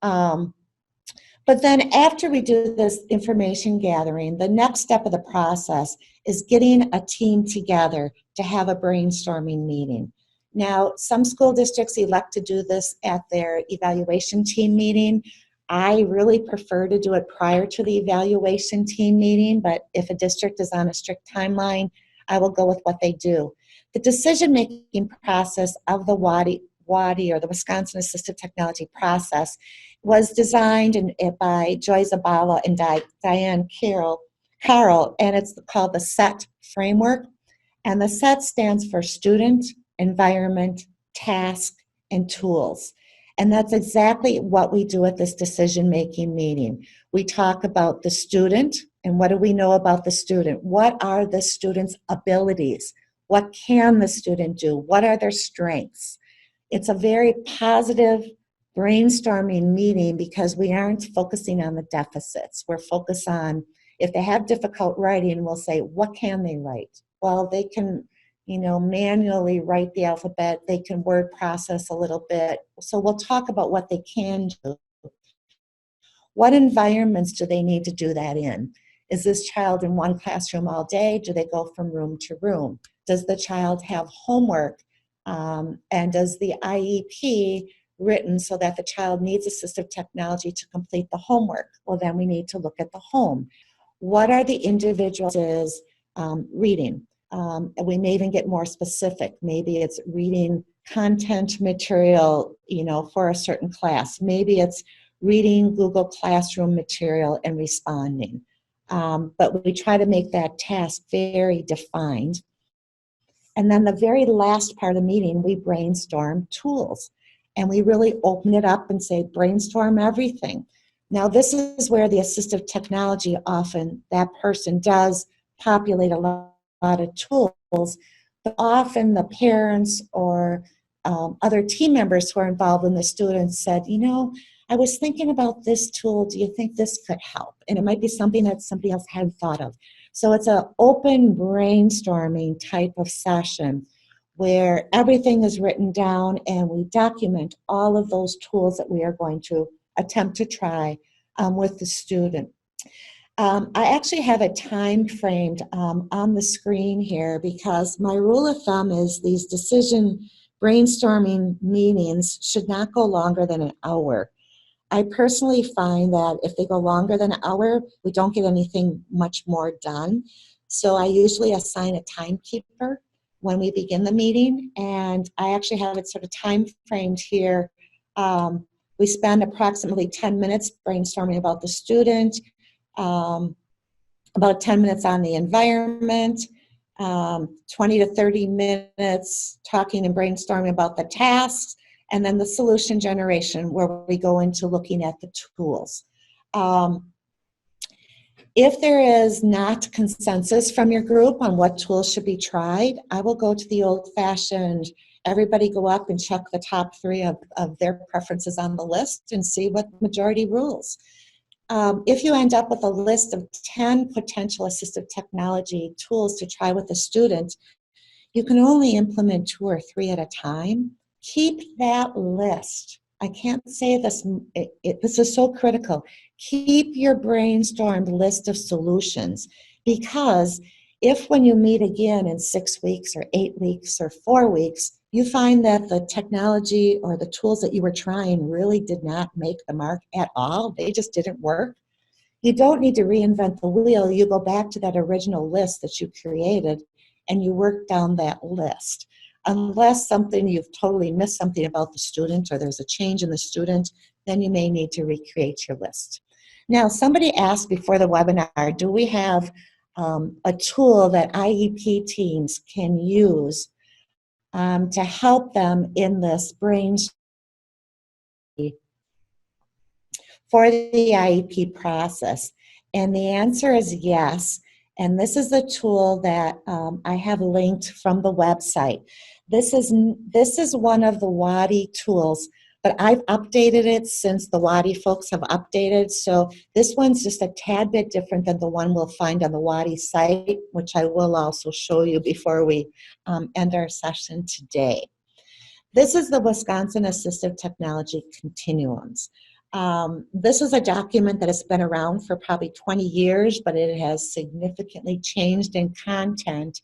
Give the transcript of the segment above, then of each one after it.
Um, but then after we do this information gathering, the next step of the process is getting a team together to have a brainstorming meeting. Now, some school districts elect to do this at their evaluation team meeting. I really prefer to do it prior to the evaluation team meeting, but if a district is on a strict timeline, I will go with what they do. The decision-making process of the WATI, or the Wisconsin Assistive Technology Process, was designed by Joy Zabala and Diane Carroll, and it's called the SET framework. And the SET stands for student, environment, task, and tools. And that's exactly what we do at this decision-making meeting. We talk about the student, and what do we know about the student? What are the student's abilities? What can the student do? What are their strengths? It's a very positive brainstorming meeting because we aren't focusing on the deficits. We're focused on, if they have difficult writing, we'll say, what can they write? Well, they can, manually write the alphabet. They can word process a little bit. So we'll talk about what they can do. What environments do they need to do that in? Is this child in one classroom all day? Do they go from room to room? Does the child have homework? And does the IEP written so that the child needs assistive technology to complete the homework? Well, then we need to look at the home. What are the individuals reading? We may even get more specific. Maybe it's reading content material, for a certain class. Maybe it's reading Google Classroom material and responding. But we try to make that task very defined. And then the very last part of the meeting, we brainstorm tools. And we really open it up and say, brainstorm everything. Now, this is where the assistive technology, often that person does populate a lot of tools, but often the parents or other team members who are involved in the students said, I was thinking about this tool. Do you think this could help? And it might be something that somebody else hadn't thought of. So it's an open brainstorming type of session where everything is written down and we document all of those tools that we are going to attempt to try with the student. I actually have a time framed on the screen here because my rule of thumb is these decision brainstorming meetings should not go longer than an hour. I personally find that if they go longer than an hour, we don't get anything much more done. So I usually assign a timekeeper when we begin the meeting, and I actually have it sort of time framed here. We spend approximately 10 minutes brainstorming about the student, about 10 minutes on the environment, 20 to 30 minutes talking and brainstorming about the tasks, and then the solution generation where we go into looking at the tools. If there is not consensus from your group on what tools should be tried, I will go to the old-fashioned, everybody go up and check the top 3 of their preferences on the list and see what majority rules. If you end up with a list of 10 potential assistive technology tools to try with a student, you can only implement 2 or 3 at a time. Keep that list. I can't say this, this is so critical. Keep your brainstormed list of solutions, because if when you meet again in 6 weeks or 8 weeks or 4 weeks, you find that the technology or the tools that you were trying really did not make the mark at all, they just didn't work, you don't need to reinvent the wheel. You go back to that original list that you created and you work down that list. Unless you've totally missed something about the student or there's a change in the student, then you may need to recreate your list. Now, somebody asked before the webinar, do we have a tool that IEP teams can use to help them in this brainstorming for the IEP process? And the answer is yes. And this is the tool that I have linked from the website. This is one of the WATI tools, but I've updated it since the WATI folks have updated. So this one's just a tad bit different than the one we'll find on the WATI site, which I will also show you before we end our session today. This is the Wisconsin Assistive Technology Continuums. This is a document that has been around for probably 20 years, but it has significantly changed in content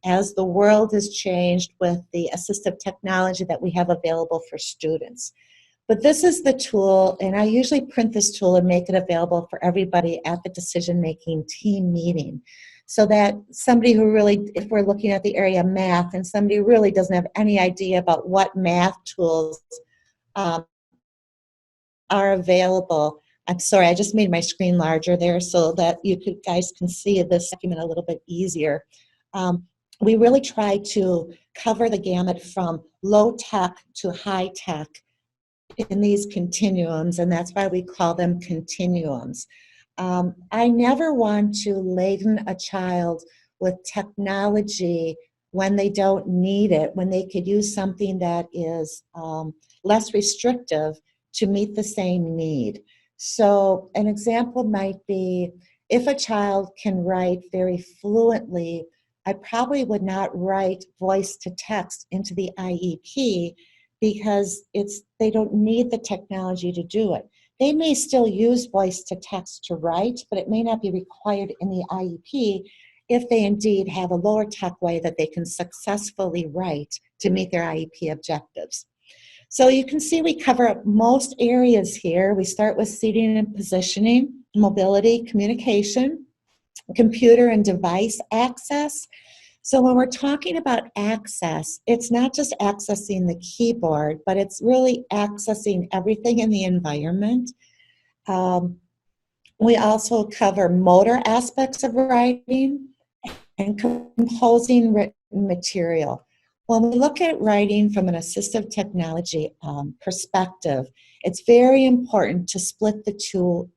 as the world has changed with the assistive technology that we have available for students. But this is the tool, and I usually print this tool and make it available for everybody at the decision-making team meeting, so that somebody who really, if we're looking at the area of math and somebody really doesn't have any idea about what math tools um, are available. I'm sorry, I just made my screen larger there so that guys can see this document a little bit easier. We really try to cover the gamut from low tech to high tech in these continuums, and that's why we call them continuums. I never want to laden a child with technology when they don't need it, when they could use something that is less restrictive to meet the same need. So an example might be, if a child can write very fluently, I probably would not write voice to text into the IEP because they don't need the technology to do it. They may still use voice to text to write, but it may not be required in the IEP if they indeed have a lower tech way that they can successfully write to meet their IEP objectives. So you can see we cover most areas here. We start with seating and positioning, mobility, communication, computer and device access. So when we're talking about access, it's not just accessing the keyboard, but it's really accessing everything in the environment. We also cover motor aspects of writing and composing written material. When we look at writing from an assistive technology perspective, it's very important to split the two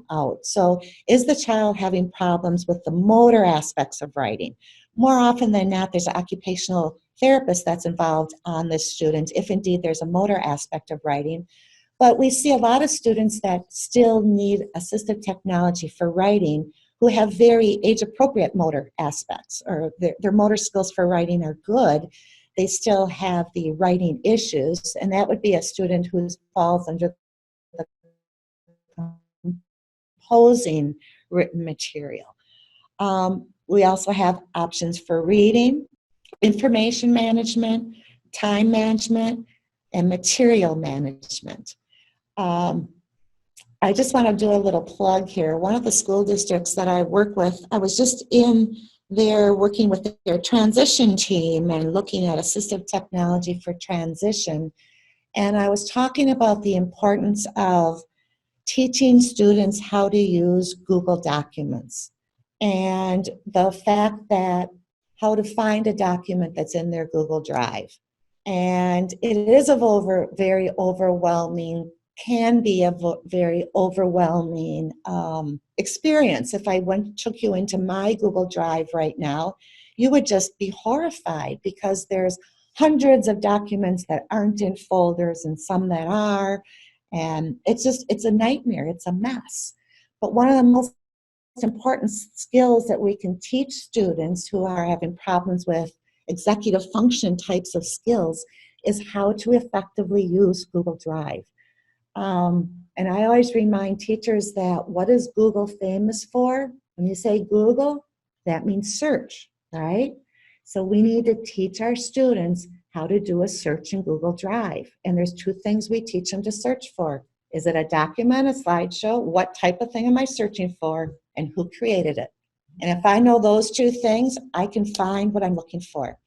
out. So is the child having problems with the motor aspects of writing? More often than not, there's an occupational therapist that's involved on this student, if indeed there's a motor aspect of writing. But we see a lot of students that still need assistive technology for writing who have very age-appropriate motor aspects, or their motor skills for writing are good. They still have the writing issues, and that would be a student who falls under the composing written material. We also have options for reading, information management, time management, and material management. I just want to do a little plug here. One of the school districts that I work with, I was just in there working with their transition team and looking at assistive technology for transition. And I was talking about the importance of teaching students how to use Google Documents, and the fact that how to find a document that's in their Google Drive. And it is very overwhelming, can be a very overwhelming experience. If I took you into my Google Drive right now, you would just be horrified because there's hundreds of documents that aren't in folders and some that are. And it's a nightmare, it's a mess. But one of the most important skills that we can teach students who are having problems with executive function types of skills is how to effectively use Google Drive. And I always remind teachers that what is Google famous for? When you say Google, that means search, right? So we need to teach our students how to do a search in Google Drive. And there's two things we teach them to search for. Is it a document, a slideshow? What type of thing am I searching for? And who created it? And if I know those two things, I can find what I'm looking for.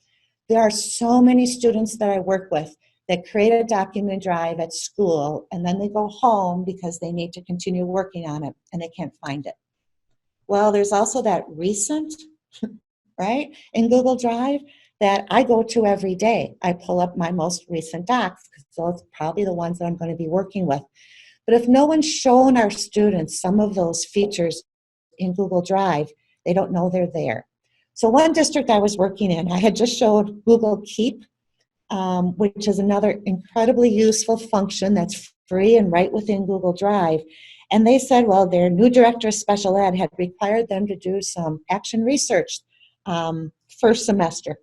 There are so many students that I work with that create a document drive at school, and then they go home because they need to continue working on it, and they can't find it. Well, there's also that recent, right, in Google Drive that I go to every day. I pull up my most recent docs, because those are probably the ones that I'm going to be working with. But if no one's shown our students some of those features in Google Drive, they don't know they're there. So one district I was working in, I had just showed Google Keep, which is another incredibly useful function that's free and right within Google Drive. And they said, well, their new director of special ed had required them to do some action research first semester.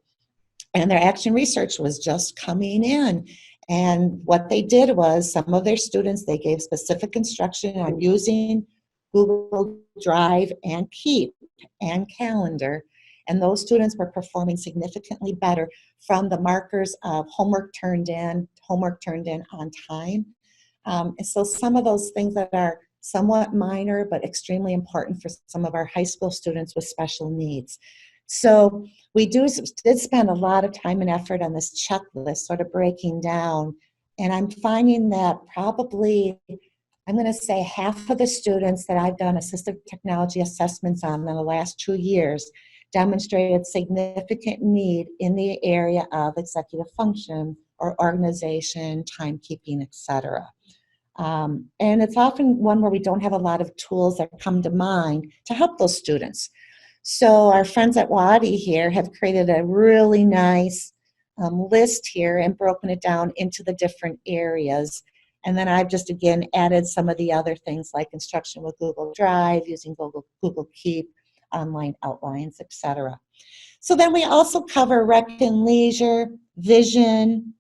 And their action research was just coming in. And what they did was some of their students, they gave specific instruction on using Google Drive and Keep and Calendar. And those students were performing significantly better from the markers of homework turned in on time. And so some of those things that are somewhat minor but extremely important for some of our high school students with special needs. So we did spend a lot of time and effort on this checklist, sort of breaking down, and I'm finding that probably, I'm going to say half of the students that I've done assistive technology assessments on in the last 2 years demonstrated significant need in the area of executive function or organization, timekeeping, etc. And it's often one where we don't have a lot of tools that come to mind to help those students. So our friends at WADI here have created a really nice list here and broken it down into the different areas. And then I've just, again, added some of the other things like instruction with Google Drive, using Google Keep, online outlines, etc. So then we also cover rec and leisure, vision.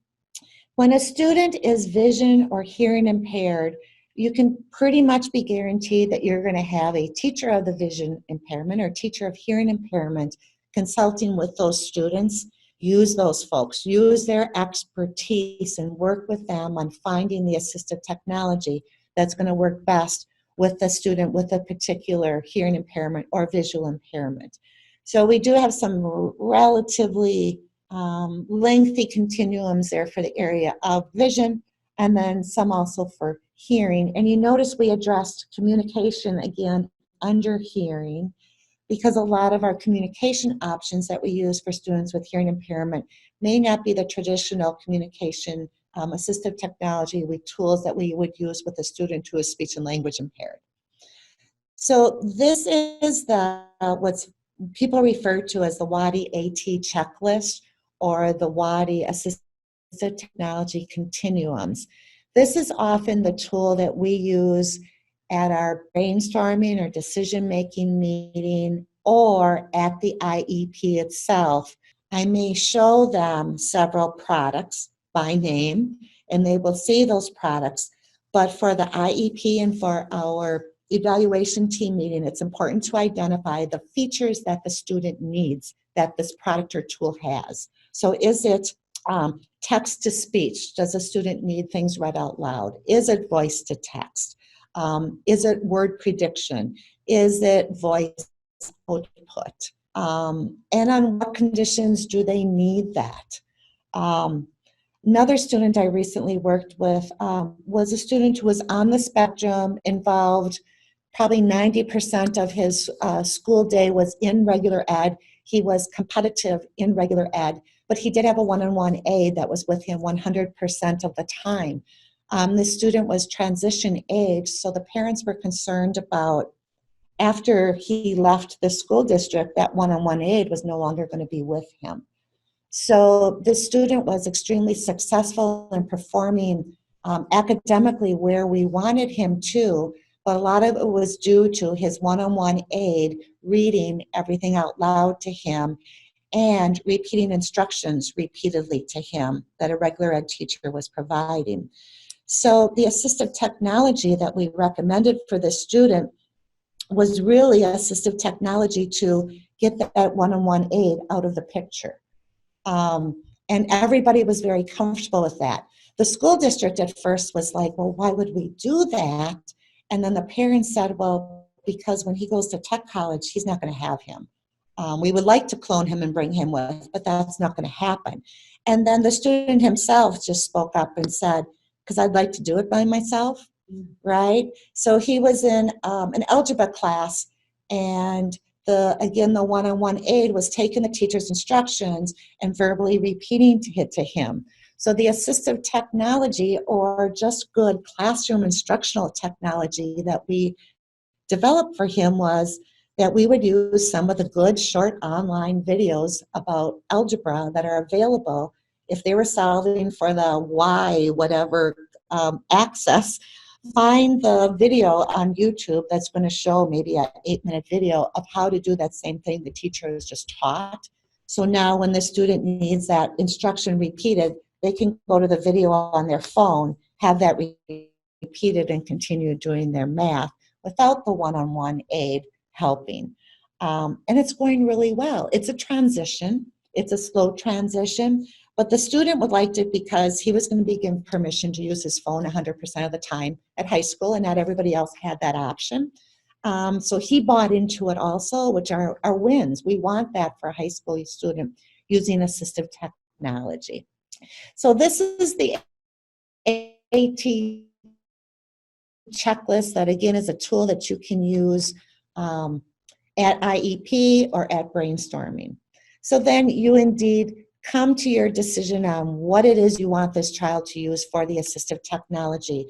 When a student is vision or hearing impaired, you can pretty much be guaranteed that you're going to have a teacher of the vision impairment or teacher of hearing impairment consulting with those students. Use those folks, use their expertise and work with them on finding the assistive technology that's going to work best with the student with a particular hearing impairment or visual impairment. So we do have some relatively lengthy continuums there for the area of vision, and then some also for hearing. And you notice we addressed communication again under hearing, because a lot of our communication options that we use for students with hearing impairment may not be the traditional communication assistive technology with tools that we would use with a student who is speech and language impaired. So this is what's people refer to as the WADI AT checklist, or the WADI Assistive Technology Continuums. This is often the tool that we use at our brainstorming or decision-making meeting, or at the IEP itself. I may show them several products by name, and they will see those products. But for the IEP and for our evaluation team meeting, it's important to identify the features that the student needs that this product or tool has. So is it text to speech? Does a student need things read out loud? Is it voice to text? Is it word prediction? Is it voice output? And on what conditions do they need that? Another student I recently worked with was a student who was on the spectrum, involved probably 90% of his school day was in regular ed. He was competitive in regular ed, but he did have a one-on-one aide that was with him 100% of the time. The student was transition age, so the parents were concerned about, after he left the school district, that one-on-one aide was no longer going to be with him. So this student was extremely successful in performing academically where we wanted him to, but a lot of it was due to his one-on-one aide reading everything out loud to him and repeating instructions repeatedly to him that a regular ed teacher was providing. So the assistive technology that we recommended for this student was really assistive technology to get that one-on-one aid out of the picture. And everybody was very comfortable with that. The school district at first was like, well, why would we do that? And then the parents said, well, because when he goes to tech college, he's not going to have him. We would like to clone him and bring him with, but that's not going to happen. And then the student himself just spoke up and said, because I'd like to do it by myself, right? So he was in an algebra class, and the one-on-one aide was taking the teacher's instructions and verbally repeating it to him. So the assistive technology, or just good classroom instructional technology that we developed for him, was that we would use some of the good short online videos about algebra that are available. If they were solving for the Y, whatever axis, find the video on YouTube that's going to show maybe an 8-minute video of how to do that same thing the teacher has just taught. So now when the student needs that instruction repeated, they can go to the video on their phone, have that repeated, and continue doing their math without the one-on-one aid helping. And it's going really well. It's a transition. It's a slow transition, but the student would like it because he was going to be given permission to use his phone 100% of the time at high school, and not everybody else had that option. So he bought into it also, which are wins. We want that for a high school student using assistive technology. So this is the AT checklist that, again, is a tool that you can use at IEP or at brainstorming. So then you indeed come to your decision on what it is you want this child to use for the assistive technology.